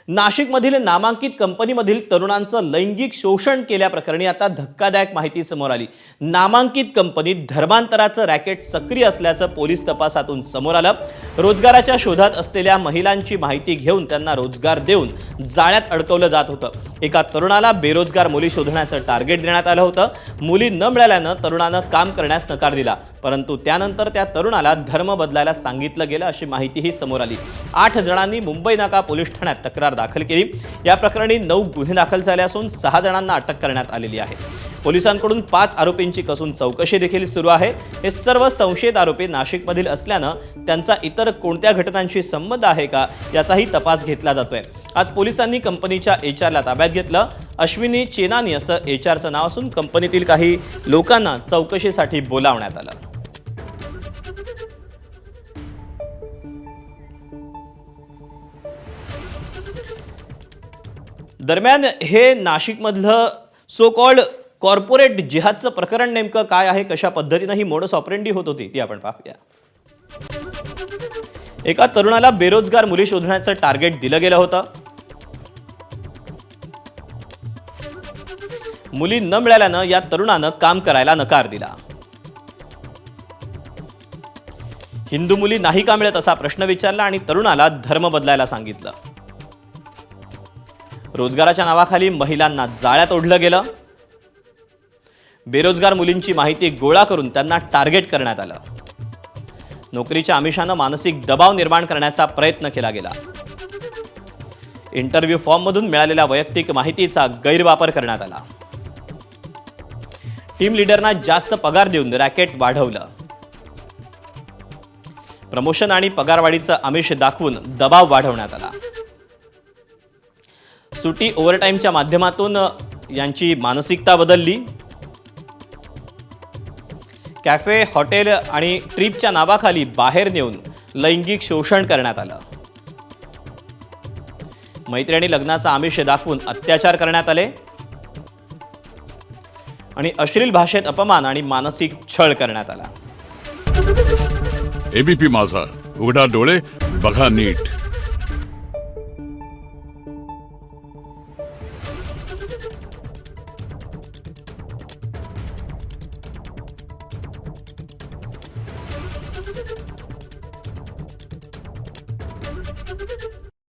नाशिकमधील नामांकित कंपनीमधील तरुणांचं लैंगिक शोषण केल्याप्रकरणी आता धक्कादायक माहिती समोर आली। नामांकित कंपनीत धर्मांतराचं रॅकेट सक्रिय असल्याचं पोलीस तपासातून समोर आलं। रोजगाराच्या शोधात असलेल्या महिलांची माहिती घेऊन त्यांना रोजगार देऊन जाळ्यात अडकवलं जात होतं। एका तरुणाला बेरोजगार मुली शोधण्याचं टार्गेट देण्यात आलं होतं। मुली न मिळाल्यानं तरुणानं काम करण्यास नकार दिला, परंतु त्यानंतर त्या तरुणाला धर्म बदलायला सांगितलं गेलं अशी माहितीही समोर आली। 8 जणांनी मुंबई नाका पोलीस ठाण्यात तक्रार दाखल केली। या प्रकरणी 9 गुन्हे दाखल झाले असून 6 जणांना अटक करण्यात आलेली आहे। पोलिसांकडून 5 आरोपींची कसून चौकशी देखील सुरू आहे। हे सर्व संशयित आरोपी नाशिकमधील असल्यानं त्यांचा इतर कोणत्या घटनांशी संबंध आहे का याचाही तपास घेतला जातोय। आज पोलिसांनी कंपनीच्या एचआरला ताब्यात घेतलं। अश्विनी चेनानी असं एचआरचं नाव असून कंपनीतील काही लोकांना चौकशीसाठी बोलावण्यात आलं। दरम्यान हे नाशिकमधलं सो कॉल्ड कॉर्पोरेट जिहादचं प्रकरण नेमकं काय आहे, कशा पद्धतीनं ही मोडस ऑपरेंडी होत होती ती आपण पाहूया। एका तरुणाला बेरोजगार मुली शोधण्याचं टार्गेट दिलं गेलं होतं। मुली न मिळाल्यानं या तरुणानं काम करायला नकार दिला। हिंदू मुली नाही का मिळत असा प्रश्न विचारला आणि तरुणाला धर्म बदलायला सांगितलं। रोजगाराच्या नावाखाली महिलांना जाळ्यात ओढलं गेलं। बेरोजगार मुलींची माहिती गोळा करून त्यांना टार्गेट करण्यात आलं। नोकरीच्या आमिषानं मानसिक दबाव निर्माण करण्याचा प्रयत्न केला गेला। इंटरव्ह्यू फॉर्ममधून मिळालेल्या वैयक्तिक माहितीचा गैरवापर करण्यात आला। टीम लीडरना जास्त पगार देऊन रॅकेट वाढवलं। प्रमोशन आणि पगारवाढीचं आमिष दाखवून दबाव वाढवण्यात आला। सुटी ओव्हरटाईमच्या माध्यमातून यांची मानसिकता बदलली। कॅफे, हॉटेल आणि ट्रिपच्या नावाखाली बाहेर नेऊन लैंगिक शोषण करण्यात आलं। मैत्रिणी लग्नाचा आमिष दाखवून अत्याचार करण्यात आले आणि अश्लील भाषेत अपमान आणि मानसिक छळ करण्यात आला। एबीपी माझा, उघडा डोळे बघा नीट।